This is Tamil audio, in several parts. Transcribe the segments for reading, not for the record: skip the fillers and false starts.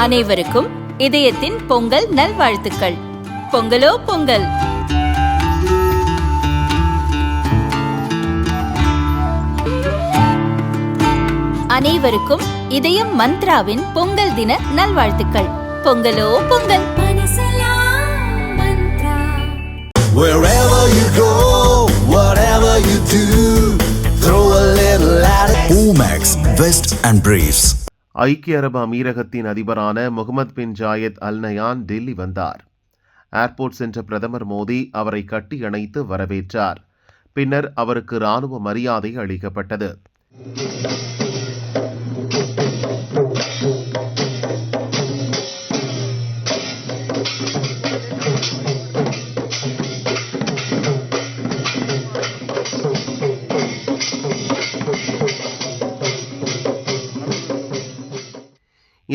அனைவருக்கும் இதயத்தின் பொங்கல் நல்வாழ்த்துக்கள். பொங்கலோ பொங்கல். அனைவருக்கும் இதயம் மந்த்ராவின் பொங்கல் தின நல்வாழ்த்துக்கள். பொங்கலோ Pongal. Wherever you go, whatever you do, throw a little at it. Omax, Vest and Briefs. ஐக்கிய அரபு அமீரகத்தின் அதிபரான Mohammed bin Zayed Al Nahyan Delhi வந்தார். ஏர்போர்ட் சென்ற பிரதமர் மோடி அவரை கட்டி அணைத்து வரவேற்றார். பின்னர் அவருக்கு இராணுவ மரியாதை அளிக்கப்பட்டது.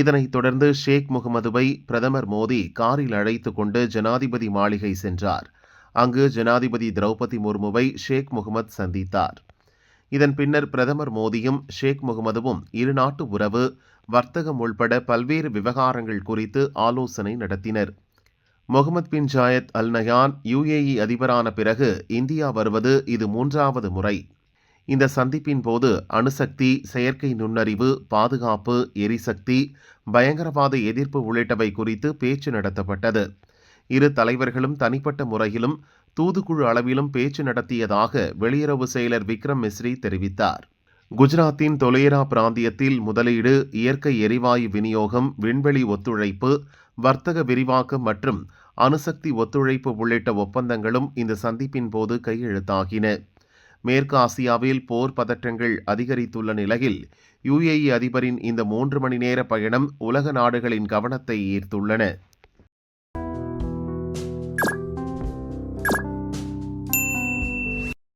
இதனைத் தொடர்ந்து ஷேக் முகமதுவை பிரதமர் மோடி காரில் அழைத்து கொண்டு ஜனாதிபதி மாளிகை சென்றார். அங்கு ஜனாதிபதி திரௌபதி முர்முவை ஷேக் முகமது சந்தித்தார். இதன் பின்னர் பிரதமர் மோடியும் ஷேக் முகமதுவும் இருநாட்டு உறவு, வர்த்தகம் உள்பட பல்வேறு விவகாரங்கள் குறித்து ஆலோசனை நடத்தினர். Mohammed bin Zayed Al Nahyan UAE அதிபரான பிறகு இந்தியா வருவது இது 3வது முறை. இந்த சந்திப்பின் போது அணுசக்தி, செயற்கை நுண்ணறிவு, பாதுகாப்பு, எரிசக்தி, பயங்கரவாத எதிர்ப்பு உள்ளிட்டவை குறித்து பேச்சு நடத்தப்பட்டது. இரு தலைவர்களும் தனிப்பட்ட முறையிலும் தூதுக்குழு அளவிலும் பேச்சு நடத்தியதாக வெளியுறவு செயலர் விக்ரம் மிஸ்ரி தெரிவித்தார். குஜராத்தின் தொலேரா பிராந்தியத்தில் முதலீடு, இயற்கை எரிவாயு விநியோகம், விண்வெளி ஒத்துழைப்பு, வர்த்தக விரிவாக்கம் மற்றும் அணுசக்தி ஒத்துழைப்பு உள்ளிட்ட ஒப்பந்தங்களும் இந்த சந்திப்பின் போது கையெழுத்தாகின. மேற்கு ஆசியாவில் போர் பதற்றங்கள் அதிகரித்துள்ள நிலையில் UAE அதிபரின் இந்த 3 மணி நேர பயணம் உலக நாடுகளின் கவனத்தை ஈர்த்துள்ளன.